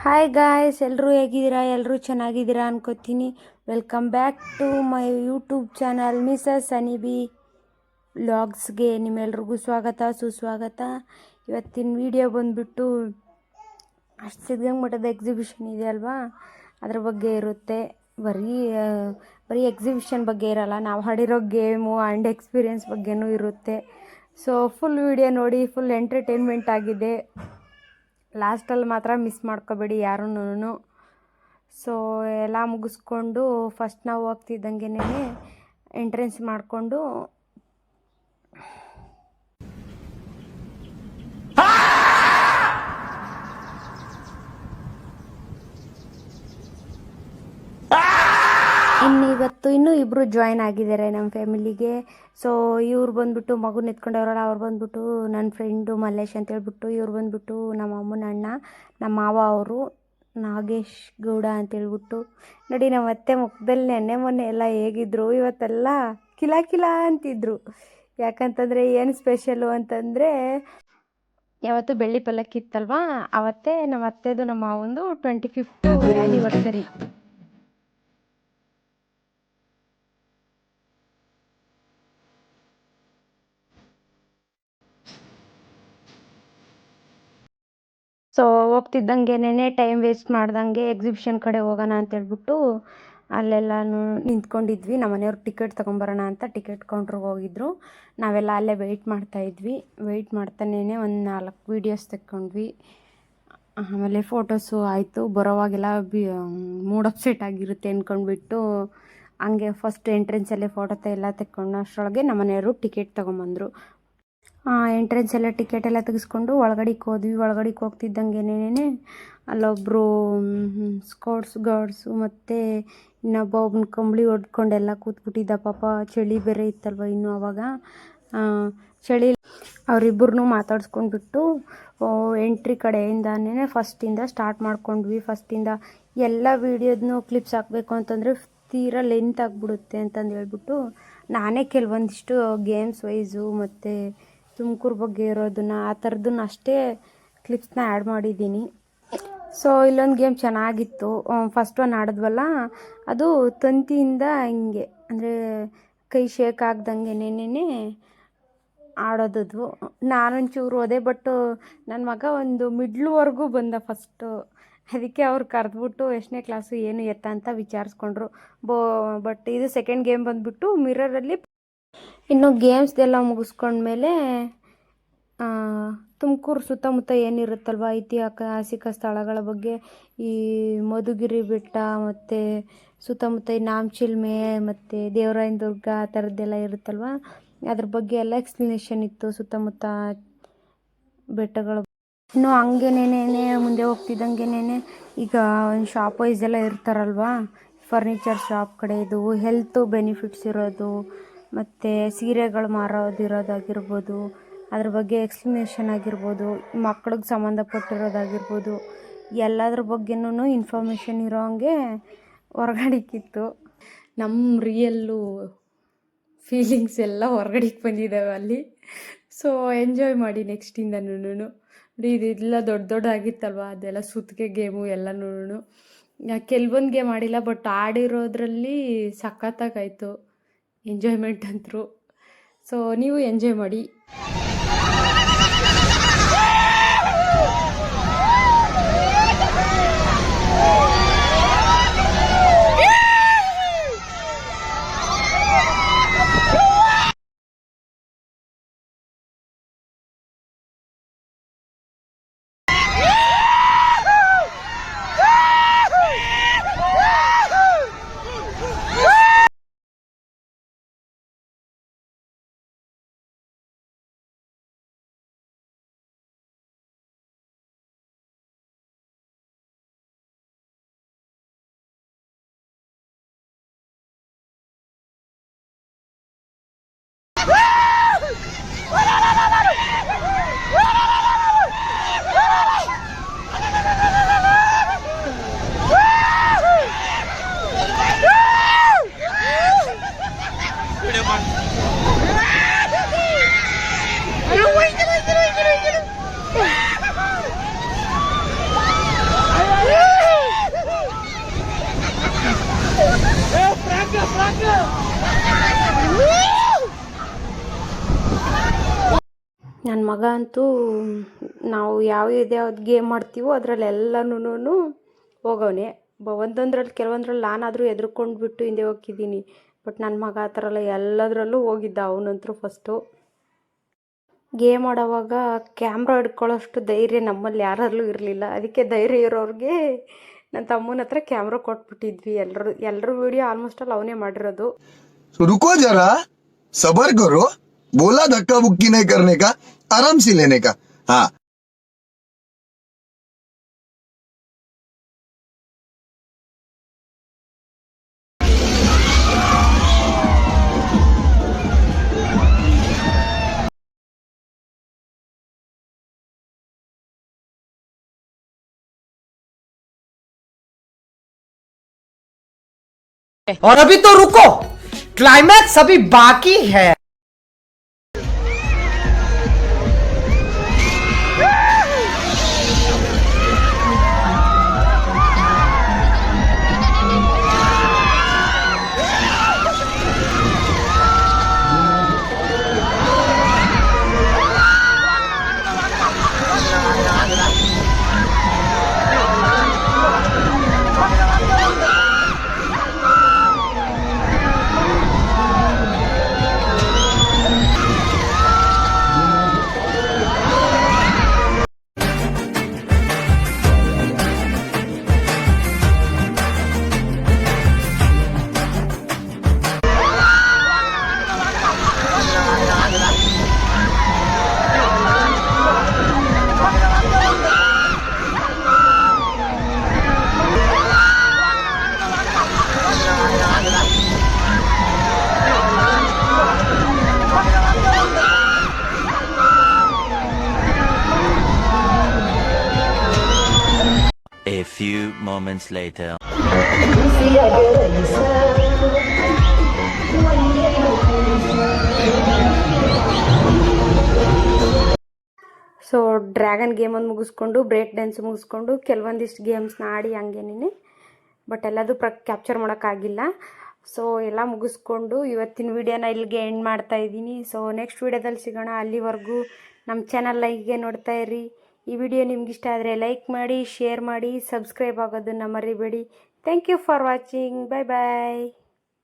Hi guys, ಎಲ್ಲರೂ ಹೇಗಿದ್ದೀರಾ? ಎಲ್ಲರೂ ಚೆನ್ನಾಗಿದ್ದೀರಾ ಅನ್ಕೋತೀನಿ. Welcome back to my YouTube channel Mrs ಸನಿಬಿ ವ್ಲಾಗ್ಸ್ಗೆ ನಿಮ್ಮೆಲ್ರಿಗೂ ಸ್ವಾಗತ ಸುಸ್ವಾಗತ. ಇವತ್ತಿನ ವಿಡಿಯೋ ಬಂದುಬಿಟ್ಟು ಸಿದ್ಧಗಂಗಾ ಮಠದ ಎಕ್ಸಿಬಿಷನ್ ಇದೆ ಅಲ್ವಾ, ಅದ್ರ ಬಗ್ಗೆ ಇರುತ್ತೆ. ಬರೀ ಎಕ್ಸಿಬಿಷನ್ ಬಗ್ಗೆ ಇರಲ್ಲ, ನಾವು ಆಡಿರೋ ಗೇಮು ಆ್ಯಂಡ್ ಎಕ್ಸ್ಪೀರಿಯೆನ್ಸ್ ಬಗ್ಗೆನೂ ಇರುತ್ತೆ. ಸೊ ಫುಲ್ ವಿಡಿಯೋ ನೋಡಿ, ಫುಲ್ ಎಂಟರ್ಟೈನ್ಮೆಂಟ್ ಆಗಿದೆ. ಲಾಸ್ಟಲ್ಲಿ ಮಾತ್ರ ಮಿಸ್ ಮಾಡ್ಕೋಬೇಡಿ ಯಾರೂ. ಸೊ ಎಲ್ಲ ಮುಗಿಸ್ಕೊಂಡು ಫಸ್ಟ್ ನಾವು ಹೋಗ್ತಿದ್ದಂಗೆನೇ ಎಂಟ್ರೆನ್ಸ್ ಮಾಡಿಕೊಂಡು ಇನ್ನೂ ಇಬ್ಬರು ಜಾಯ್ನ್ ಆಗಿದ್ದಾರೆ ನಮ್ಮ ಫ್ಯಾಮಿಲಿಗೆ. ಸೊ ಇವ್ರು ಬಂದುಬಿಟ್ಟು ಮಗುನ ಎತ್ಕೊಂಡವ್ರಲ್ಲ, ಅವ್ರು ಬಂದುಬಿಟ್ಟು ನನ್ನ ಫ್ರೆಂಡು ಮಲ್ಲೇಶ್ ಅಂತ ಹೇಳ್ಬಿಟ್ಟು, ಇವ್ರು ಬಂದುಬಿಟ್ಟು ನಮ್ಮ ಅಮ್ಮನ ಅಣ್ಣ, ನಮ್ಮ ಮಾವ ಅವರು ನಾಗೇಶ್ ಗೌಡ ಅಂತೇಳ್ಬಿಟ್ಟು. ನೋಡಿ ನಮ್ಮ ಅತ್ತೆ ಮುಖದಲ್ಲಿ ನೆನ್ನೆ ಮೊನ್ನೆ ಎಲ್ಲ ಹೇಗಿದ್ರು, ಇವತ್ತೆಲ್ಲ ಕಿಲ ಅಂತಿದ್ರು. ಯಾಕಂತಂದರೆ ಏನು ಸ್ಪೆಷಲು ಅಂತಂದರೆ, ಯಾವತ್ತು ಬೆಳ್ಳಿ ಪಲ್ಲಕ್ಕಿ ಇತ್ತಲ್ವಾ, ಅವತ್ತೇ ನಮ್ಮ ಅತ್ತೆದು ನಮ್ಮ ಮಾವಂದು 25th ಆ್ಯನಿವರ್ಸರಿ. ಸೊ ಹೋಗ್ತಿದ್ದಂಗೆನೇ ಟೈಮ್ ವೇಸ್ಟ್ ಮಾಡ್ದಂಗೆ ಎಕ್ಸಿಬಿಷನ್ ಕಡೆ ಹೋಗೋಣ ಅಂತೇಳ್ಬಿಟ್ಟು ಅಲ್ಲೆಲ್ಲನೂ ನಿಂತ್ಕೊಂಡಿದ್ವಿ. ನಮ್ಮ ಮನೆಯವ್ರು ಟಿಕೆಟ್ ತೊಗೊಂಬರೋಣ ಅಂತ ಟಿಕೆಟ್ ಕೌಂಟ್ರಿಗೆ ಹೋಗಿದ್ರು. ನಾವೆಲ್ಲ ಅಲ್ಲೇ ವೆಯ್ಟ್ ಮಾಡ್ತಾಯಿದ್ವಿ. ವೆಯ್ಟ್ ಮಾಡ್ತಾನೇ ಒಂದು 4 ವೀಡಿಯೋಸ್ ತೆಕ್ಕೊಂಡ್ವಿ. ಆಮೇಲೆ ಫೋಟೋಸು ಆಯಿತು. ಬರೋವಾಗೆಲ್ಲ ಮೂಡ್ ಅಪ್ಸೆಟ್ ಆಗಿರುತ್ತೆ ಅಂದ್ಕೊಂಡ್ಬಿಟ್ಟು ಹಂಗೆ ಫಸ್ಟ್ ಎಂಟ್ರೆನ್ಸಲ್ಲೇ ಫೋಟೋ ಎಲ್ಲ ತೆಕ್ಕೊಂಡು ಅಷ್ಟರೊಳಗೆ ನಮ್ಮ ಮನೆಯವರು ಟಿಕೆಟ್ ತೊಗೊಂಬಂದರು. ಎಂಟ್ರೆನ್ಸೆಲ್ಲ ಟಿಕೆಟ್ ಎಲ್ಲ ತೆಗೆಸ್ಕೊಂಡು ಒಳಗಡೆಗೆ ಹೋದ್ವಿ. ಒಳಗಡೆಗೆ ಹೋಗ್ತಿದ್ದಂಗೆನೇ ಅಲ್ಲೊಬ್ಬರು ಸ್ಕೌಟ್ಸ್ ಗಾರ್ಡ್ಸು ಮತ್ತು ಒಬ್ಬನ ಕಂಬಳಿ ಹೊಡ್ಕೊಂಡೆಲ್ಲ ಕೂತ್ಬಿಟ್ಟಿದ್ದ. ಪಾಪ ಚಳಿ ಬೇರೆ ಇತ್ತಲ್ವ ಇನ್ನೂ ಆವಾಗ, ಚಳಿ. ಅವರಿಬ್ಬರನ್ನೂ ಮಾತಾಡ್ಸ್ಕೊಂಡ್ಬಿಟ್ಟು ಎಂಟ್ರಿ ಕಡೆಯಿಂದನೇ ಫಸ್ಟಿಂದ ಸ್ಟಾರ್ಟ್ ಮಾಡ್ಕೊಂಡ್ವಿ. ಫಸ್ಟಿಂದ ಎಲ್ಲ ವೀಡಿಯೋದನ್ನೂ ಕ್ಲಿಪ್ಸ್ ಹಾಕಬೇಕು ಅಂತಂದರೆ ತೀರಾ ಲೆಂತ್ ಆಗಿಬಿಡುತ್ತೆ ಅಂತಂದು ಹೇಳ್ಬಿಟ್ಟು ನಾನೇ ಕೆಲವೊಂದಿಷ್ಟು ಗೇಮ್ಸ್ ವೈಸು ಮತ್ತು ತುಮಕೂರು ಬಗ್ಗೆ ಇರೋದನ್ನು ಆ ಥರದನ್ನ ಅಷ್ಟೇ ಕ್ಲಿಪ್ಸ್ನ ಆ್ಯಡ್ ಮಾಡಿದ್ದೀನಿ. ಸೊ ಇಲ್ಲೊಂದು ಗೇಮ್ ಚೆನ್ನಾಗಿತ್ತು. ಫಸ್ಟ್ ಒನ್ ಆಡಿದ್ವಲ್ಲ, ಅದು ತಂತಿಯಿಂದ ಹಿಂಗೆ ಅಂದರೆ ಕೈ ಶೇಕ್ ಆಗ್ದಂಗೆನೇ ಆಡೋದದು. ನಾನೊಂಚೂರು ಹೋದೆ, ಬಟ್ಟು ನನ್ನ ಮಗ ಒಂದು ಮಿಡ್ಲ್ವರೆಗೂ ಬಂದ ಫಸ್ಟು. ಅದಕ್ಕೆ ಅವ್ರು ಕರೆದ್ಬಿಟ್ಟು ಎಷ್ಟನೇ ಕ್ಲಾಸು ಏನು ಎತ್ತ ಅಂತ ವಿಚಾರಿಸ್ಕೊಂಡ್ರು. ಬಟ್ ಇದು ಸೆಕೆಂಡ್ ಗೇಮ್ ಬಂದುಬಿಟ್ಟು ಮಿರರಲ್ಲಿ. ಇನ್ನು ಗೇಮ್ಸ್ದೆಲ್ಲ ಮುಗಿಸ್ಕೊಂಡ್ಮೇಲೆ ತುಮಕೂರು ಸುತ್ತಮುತ್ತ ಏನಿರುತ್ತಲ್ವ ಐತಿಹಾಸಿಕ ಸ್ಥಳಗಳ ಬಗ್ಗೆ, ಈ ಮಧುಗಿರಿ ಬೆಟ್ಟ ಮತ್ತು ಸುತ್ತಮುತ್ತ ಈ ನಾಮಚಿಲ್ಮೆ ಮತ್ತು ದೇವರಾಯನ ದುರ್ಗ ಆ ಥರದ್ದೆಲ್ಲ ಇರುತ್ತಲ್ವ, ಅದ್ರ ಬಗ್ಗೆ ಎಲ್ಲ ಎಕ್ಸ್ಪ್ಲನೇಷನ್ ಇತ್ತು ಸುತ್ತಮುತ್ತ ಬೆಟ್ಟಗಳು. ಇನ್ನು ಹಂಗೇನೇನೇ ಮುಂದೆ ಹೋಗ್ತಿದ್ದಂಗೆನೇ ಈಗ ಒಂದು ಶಾಪ್ ವೈಸ್ ಎಲ್ಲ ಇರ್ತಾರಲ್ವ, ಫರ್ನಿಚರ್ ಶಾಪ್ ಕಡೆ, ಇದು ಹೆಲ್ತ್ ಬೆನಿಫಿಟ್ಸ್ ಇರೋದು ಮತ್ತು ಸೀರೆಗಳು ಮಾರೋದಿರೋದಾಗಿರ್ಬೋದು, ಅದ್ರ ಬಗ್ಗೆ ಎಕ್ಸ್ಪ್ಲನೇಷನ್ ಆಗಿರ್ಬೋದು, ಮಕ್ಳಿಗೆ ಸಂಬಂಧಪಟ್ಟಿರೋದಾಗಿರ್ಬೋದು, ಎಲ್ಲದ್ರ ಬಗ್ಗೆನೂ ಇನ್ಫಾರ್ಮೇಷನ್ ಇರೋ ಹಂಗೆ ಹೊರ್ಗಡೆಗಿತ್ತು. ನಮ್ಮ ರಿಯಲ್ಲು ಫೀಲಿಂಗ್ಸ್ ಎಲ್ಲ ಹೊರ್ಗಡೆಗೆ ಬಂದಿದ್ದಾವೆ ಅಲ್ಲಿ. ಸೊ ಎಂಜಾಯ್ ಮಾಡಿ ನೆಕ್ಸ್ಟಿಂದನೂ. ಇದೆಲ್ಲ ದೊಡ್ಡದಾಗಿತ್ತಲ್ವ, ಅದೆಲ್ಲ ಸುತ್ತಿಗೆ ಗೇಮು ಎಲ್ಲನೂ. ಕೆಲವೊಂದು ಗೇಮ್ ಆಡಿಲ್ಲ, ಬಟ್ ಆಡಿರೋದ್ರಲ್ಲಿ ಸಖತ್ತಾಗಾಯಿತು ಎಂಜಾಯ್ಮೆಂಟ್ ಅಂತರೂ. ಸೊ ನೀವು ಎಂಜಾಯ್ ಮಾಡಿ. ನನ್ನ ಮಗ ಅಂತೂ ನಾವು ಯಾವ್ದು ಗೇಮ್ ಮಾಡ್ತೀವೋ ಅದರಲ್ಲೆಲ್ಲನೂ ಹೋಗವನೆ. ಒಂದೊಂದ್ರಲ್ಲಿ ಕೆಲವೊಂದ್ರಲ್ಲಿ ನಾನಾದರೂ ಹೆದ್ರ್ಕೊಂಡು ಬಿಟ್ಟು ಹಿಂದೆ ಹೋಗ್ತಿದ್ದೀನಿ. ಬಟ್ ನನ್ನ ಮಗ ಆ ಥರ ಎಲ್ಲ ಎಲ್ಲದರಲ್ಲೂ ಹೋಗಿದ್ದ ಅವನಂತೂ ಫಸ್ಟು. ಗೇಮ್ ಆಡೋವಾಗ ಕ್ಯಾಮ್ರಾ ಹಿಡ್ಕೊಳ್ಳೋಷ್ಟು ಧೈರ್ಯ ನಮ್ಮಲ್ಲಿ ಯಾರಲ್ಲೂ ಇರಲಿಲ್ಲ. ಅದಕ್ಕೆ ಧೈರ್ಯ ಇರೋರಿಗೆ ನನ್ನ ತಮ್ಮನ ಹತ್ರ ಕ್ಯಾಮ್ರಾ ಕೊಟ್ಬಿಟ್ಟಿದ್ವಿ. ಎಲ್ಲರೂ ವಿಡಿಯೋ ಆಲ್ಮೋಸ್ಟ್ ಆಲ್ ಅವನೇ ಮಾಡಿರೋದು. रुको जरा सबर करो बोला धक्का बुक्की नहीं करने का आराम से लेने का हाँ और अभी तो रुको, क्लाइमैक्स अभी बाकी है। A few moments later. So dragon ಗೇಮನ್ನು ಮುಗಿಸ್ಕೊಂಡು ಬ್ರೇಕ್ ಡ್ಯಾನ್ಸ್ ಮುಗಿಸ್ಕೊಂಡು ಕೆಲವೊಂದಿಷ್ಟು ಗೇಮ್ಸ್ನ ಆಡಿ ಹಂಗೇನೆ. ಬಟ್ ಎಲ್ಲದೂ ಕ್ಯಾಪ್ಚರ್ ಮಾಡೋಕ್ಕಾಗಿಲ್ಲ. ಸೊ ಎಲ್ಲ ಮುಗಿಸ್ಕೊಂಡು ಇವತ್ತಿನ ವಿಡಿಯೋನ ಇಲ್ಲಿಗೆ ಎಂಡ್ ಮಾಡ್ತಾಯಿದ್ದೀನಿ. ಸೊ ನೆಕ್ಸ್ಟ್ ವಿಡಿಯೋದಲ್ಲಿ ಸಿಗೋಣ. ಅಲ್ಲಿವರೆಗೂ ನಮ್ಮ ಚಾನಲ್ ಲೈಕ್ಗೆ ನೋಡ್ತಾ ಇರಿ. ಈ ವಿಡಿಯೋ ನಿಮ್ಗೆ ಇಷ್ಟ ಆದರೆ ಲೈಕ್ ಮಾಡಿ, ಶೇರ್ ಮಾಡಿ, ಸಬ್ಸ್ಕ್ರೈಬ್ ಆಗೋದನ್ನು ಮರಿಬೇಡಿ. Thank you for watching. Bye bye.